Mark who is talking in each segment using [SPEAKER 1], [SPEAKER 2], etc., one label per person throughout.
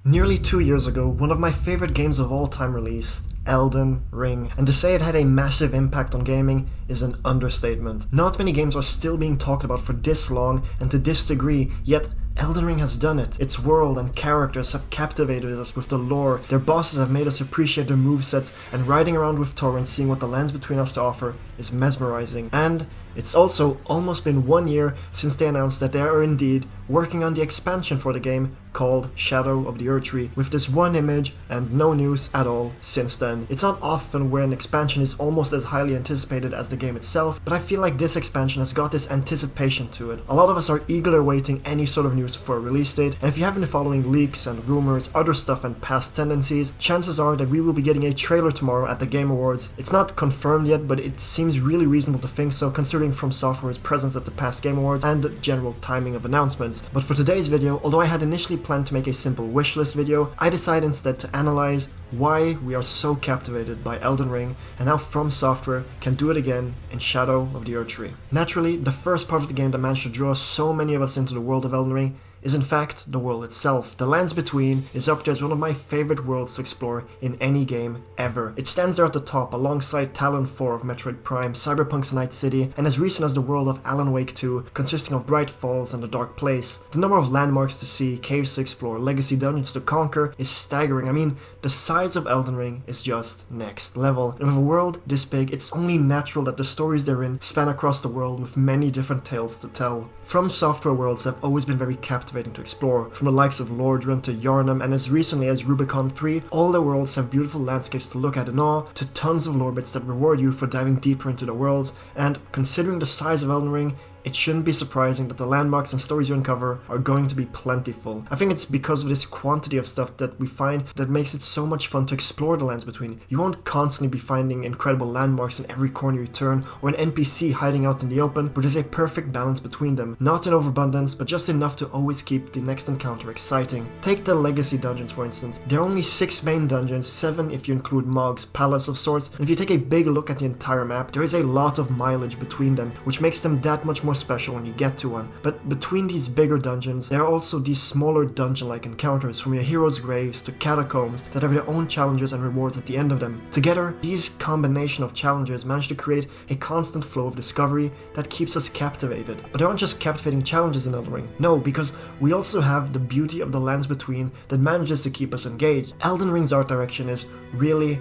[SPEAKER 1] Nearly 2 years ago, one of my favorite games of all time released, Elden Ring, and to say it had a massive impact on gaming is an understatement. Not many games are still being talked about for this long and to this degree, yet Elden Ring has done it. Its world and characters have captivated us with the lore, their bosses have made us appreciate their movesets, and riding around with Tor and seeing what the lands between us to offer is mesmerizing. And it's also almost been 1 year since they announced that they are indeed working on the expansion for the game called Shadow of the Erdtree, with this one image and no news at all since then. It's not often where an expansion is almost as highly anticipated as the game itself, but I feel like this expansion has got this anticipation to it. A lot of us are eagerly awaiting any sort of news for a release date, and if you haven't been following leaks and rumors, other stuff and past tendencies, chances are that we will be getting a trailer tomorrow at the Game Awards. It's not confirmed yet, but it seems really reasonable to think so, considering FromSoftware's presence at the past Game Awards and the general timing of announcements. But for today's video, although I had initially planned to make a simple wishlist video, I decided instead to analyze why we are so captivated by Elden Ring and how FromSoftware can do it again in Shadow of the Erdtree. Naturally, the first part of the game that managed to draw so many of us into the world of Elden Ring is in fact the world itself. The Lands Between is up there as one of my favorite worlds to explore in any game ever. It stands there at the top alongside Talon 4 of Metroid Prime, Cyberpunk's Night City, and as recent as the world of Alan Wake 2, consisting of Bright Falls and the Dark Place. The number of landmarks to see, caves to explore, legacy dungeons to conquer is staggering. I mean, the size of Elden Ring is just next level. And with a world this big, it's only natural that the stories therein span across the world with many different tales to tell. FromSoftware worlds have always been very captivating to explore, from the likes of Lordran to Yharnam, and as recently as Rubicon 3, all the worlds have beautiful landscapes to look at in awe, to tons of lore bits that reward you for diving deeper into the worlds, and considering the size of Elden Ring, it shouldn't be surprising that the landmarks and stories you uncover are going to be plentiful. I think it's because of this quantity of stuff that we find that makes it so much fun to explore the Lands Between. You won't constantly be finding incredible landmarks in every corner you turn, or an NPC hiding out in the open, but there's a perfect balance between them. Not in overabundance, but just enough to always keep the next encounter exciting. Take the Legacy dungeons for instance. There are only 6 main dungeons, 7 if you include Mog's Palace of sorts, and if you take a big look at the entire map, there is a lot of mileage between them, which makes them that much more special when you get to one. But between these bigger dungeons, there are also these smaller dungeon-like encounters, from your heroes' graves to catacombs, that have their own challenges and rewards at the end of them. Together, these combination of challenges manage to create a constant flow of discovery that keeps us captivated. But there aren't just captivating challenges in Elden Ring. No, because we also have the beauty of the Lands Between that manages to keep us engaged. Elden Ring's art direction is really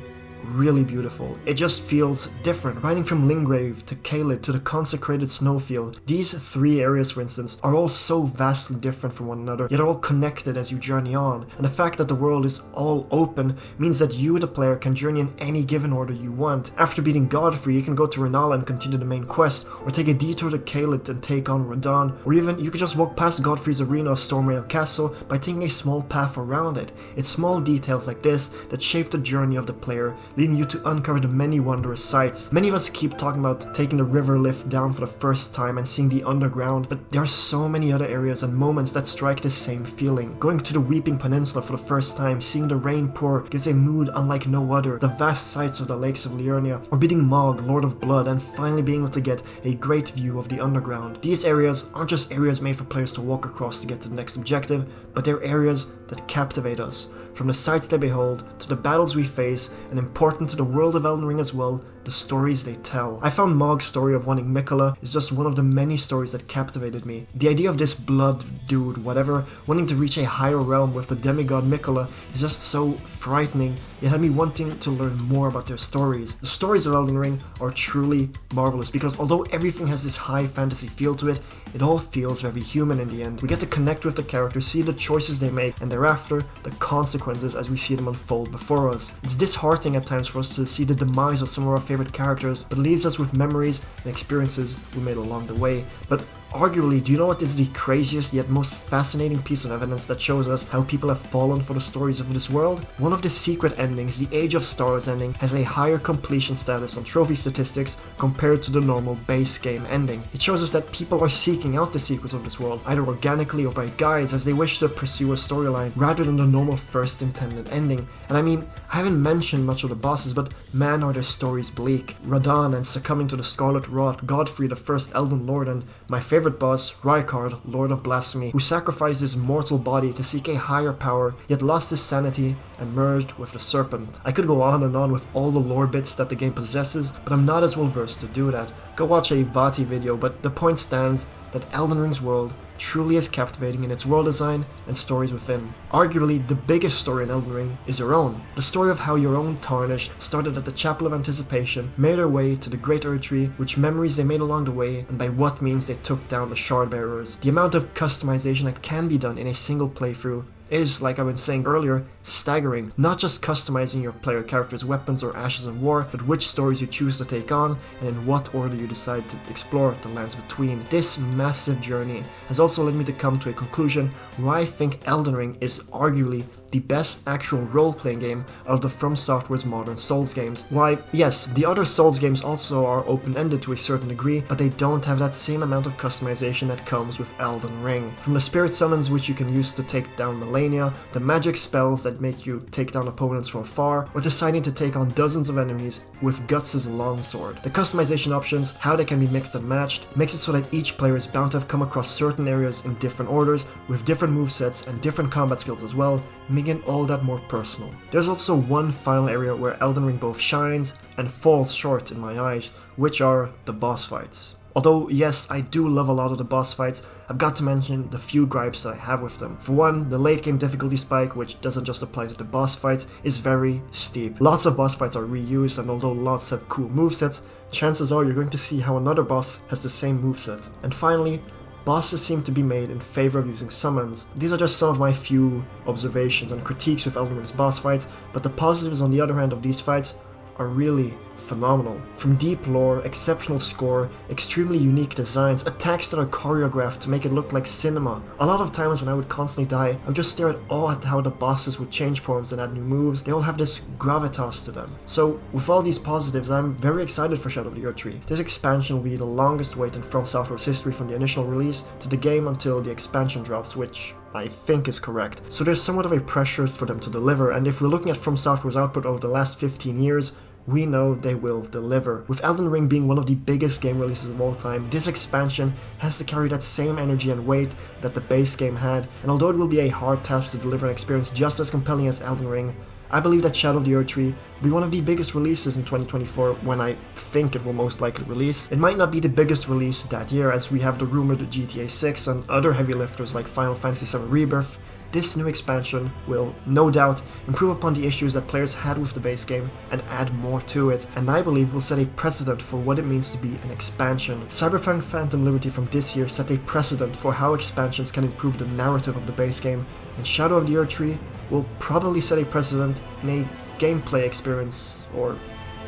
[SPEAKER 1] beautiful. It just feels different. Riding from Limgrave to Caelid to the consecrated snowfield, these 3 areas for instance are all so vastly different from one another, yet are all connected as you journey on. And the fact that the world is all open means that you, the player, can journey in any given order you want. After beating Godfrey, you can go to Rennala and continue the main quest, or take a detour to Caelid and take on Radahn, or even you could just walk past Godfrey's arena of Stormrail Castle by taking a small path around it. It's small details like this that shape the journey of the player, leading you to uncover the many wondrous sights. Many of us keep talking about taking the river lift down for the first time and seeing the underground, but there are so many other areas and moments that strike the same feeling. Going to the Weeping Peninsula for the first time, seeing the rain pour, gives a mood unlike no other. The vast sights of the lakes of Liurnia, or beating Mog, Lord of Blood, and finally being able to get a great view of the underground. These areas aren't just areas made for players to walk across to get to the next objective, but they're areas that captivate us. From the sights they behold, to the battles we face, and important to the world of Elden Ring as well, the stories they tell. I found Mog's story of wanting Miquella is just one of the many stories that captivated me. The idea of this blood dude, whatever, wanting to reach a higher realm with the demigod Miquella is just so frightening, yet had me wanting to learn more about their stories. The stories of Elden Ring are truly marvelous because although everything has this high fantasy feel to it, it all feels very human in the end. We get to connect with the characters, see the choices they make, and thereafter, the consequences as we see them unfold before us. It's disheartening at times for us to see the demise of some of our favorite characters, but it leaves us with memories and experiences we made along the way. But arguably, do you know what is the craziest yet most fascinating piece of evidence that shows us how people have fallen for the stories of this world? One of the secret endings, the Age of Stars ending, has a higher completion status on trophy statistics compared to the normal base game ending. It shows us that people are seeking out the secrets of this world, either organically or by guides, as they wish to pursue a storyline rather than the normal first intended ending. And I mean, I haven't mentioned much of the bosses, but man are their stories bleak. Radahn and succumbing to the Scarlet Rot, Godfrey the first Elden Lord, and My favorite boss, Rykard, Lord of Blasphemy, who sacrificed his mortal body to seek a higher power, yet lost his sanity and merged with the serpent. I could go on and on with all the lore bits that the game possesses, but I'm not as well versed to do that. Go watch a Vati video, but the point stands that Elden Ring's world truly is captivating in its world design and stories within. Arguably, the biggest story in Elden Ring is your own. The story of how your own Tarnished started at the Chapel of Anticipation, made their way to the Great Erdtree, which memories they made along the way, and by what means they took down the Shard Bearers. The amount of customization that can be done in a single playthrough is, like I've been saying earlier, staggering. Not just customizing your player character's weapons or ashes of war, but which stories you choose to take on and in what order you decide to explore the lands between. This massive journey has also led me to come to a conclusion where I think Elden Ring is arguably the best actual role-playing game out of the From Software's modern Souls games. Why, yes, the other Souls games also are open-ended to a certain degree, but they don't have that same amount of customization that comes with Elden Ring. From the spirit summons which you can use to take down Malenia, the magic spells that make you take down opponents from afar, or deciding to take on dozens of enemies with Guts' longsword. The customization options, how they can be mixed and matched, makes it so that each player is bound to have come across certain areas in different orders, with different movesets and different combat skills as well, making it all that more personal. There's also one final area where Elden Ring both shines and falls short in my eyes, which are the boss fights. Although, yes, I do love a lot of the boss fights, I've got to mention the few gripes that I have with them. For one, the late game difficulty spike, which doesn't just apply to the boss fights, is very steep. Lots of boss fights are reused, and although lots have cool movesets, chances are you're going to see how another boss has the same moveset. And finally, bosses seem to be made in favor of using summons. These are just some of my few observations and critiques with Elden Ring's boss fights, but the positives on the other hand of these fights are really phenomenal. From deep lore, exceptional score, extremely unique designs, attacks that are choreographed to make it look like cinema. A lot of times when I would constantly die, I would just stare at awe at how the bosses would change forms and add new moves. They all have this gravitas to them. So with all these positives, I'm very excited for Shadow of the Erdtree. This expansion will be the longest wait in From Software's history from the initial release to the game until the expansion drops, which I think is correct. So there's somewhat of a pressure for them to deliver, and if we're looking at From Software's output over the last 15 years, we know they will deliver. With Elden Ring being one of the biggest game releases of all time, this expansion has to carry that same energy and weight that the base game had, and although it will be a hard task to deliver an experience just as compelling as Elden Ring, I believe that Shadow of the Erdtree will be one of the biggest releases in 2024 when I think it will most likely release. It might not be the biggest release that year, as we have the rumored GTA 6 and other heavy lifters like Final Fantasy VII Rebirth. This new expansion will, no doubt, improve upon the issues that players had with the base game and add more to it, and I believe will set a precedent for what it means to be an expansion. Cyberpunk Phantom Liberty from this year set a precedent for how expansions can improve the narrative of the base game, and Shadow of the Erdtree will probably set a precedent in a gameplay experience, or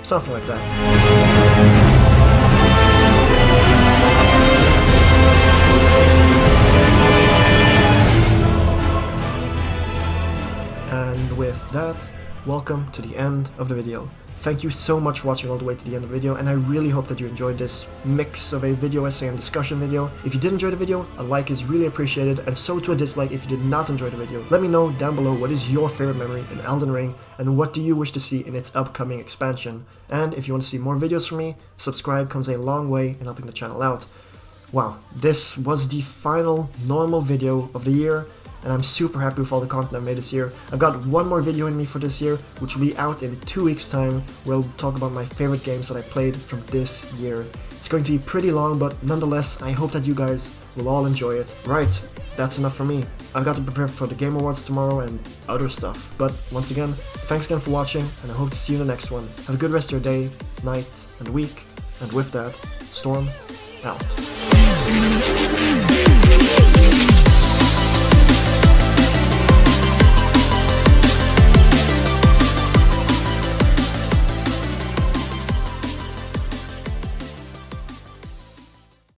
[SPEAKER 1] something like that. And with that, welcome to the end of the video. Thank you so much for watching all the way to the end of the video, and I really hope that you enjoyed this mix of a video essay and discussion video. If you did enjoy the video, a like is really appreciated, and so to a dislike if you did not enjoy the video. Let me know down below what is your favorite memory in Elden Ring, and what do you wish to see in its upcoming expansion. And if you want to see more videos from me, subscribe comes a long way in helping the channel out. Wow, this was the final normal video of the year, and I'm super happy with all the content I've made this year. I've got one more video in me for this year, which will be out in 2 weeks' time, where I'll talk about my favorite games that I played from this year. It's going to be pretty long, but nonetheless, I hope that you guys will all enjoy it. Right, that's enough for me. I've got to prepare for the Game Awards tomorrow and other stuff. But once again, thanks again for watching, and I hope to see you in the next one. Have a good rest of your day, night, and week. And with that, Storm out.